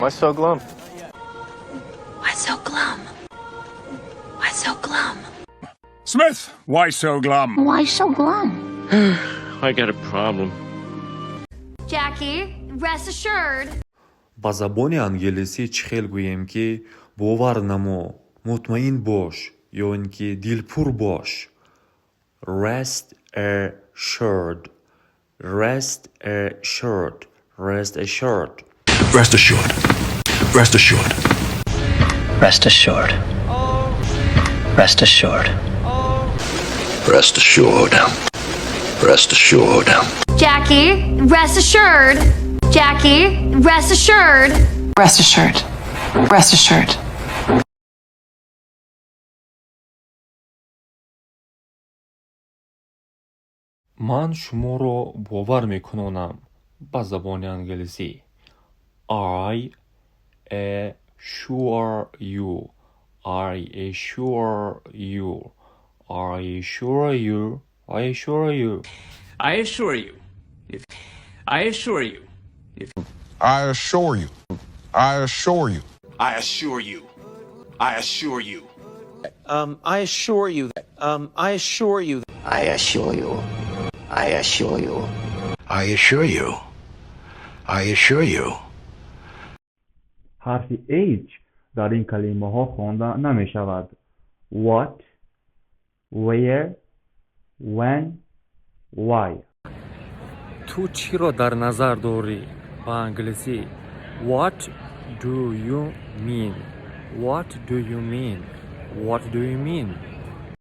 Why so glum? Why so glum? Why so glum? Smith, why so glum? Why so glum? I got a problem. Jackie, rest assured. ба забони англисӣ чӣ хел гӯем ки бовар намо, мутмаин бош ё ин ки дилпур бош. Rest assured. Rest assured. Rest assured. Rest assured. Rest assured. Rest assured. Rest assured. Rest assured. Rest assured. Jackie, rest assured. Jackie, rest assured. Rest assured. Rest assured. ман шуморо бовар мекунонам ба забони англисӣ. I assure you. I assure you. I assure you. I assure you. I assure you. I assure you. I assure you. I assure you. I assure you. I assure you. I assure you. I assure you. I assure you. I assure you. I assure you. I assure you. ҳарфи H дар ин калимаҳо хонда намешавад. What, where, when, why. ту чиро дар назар дорӣ ба англисӣ? What do you mean? What do you mean? What do you mean?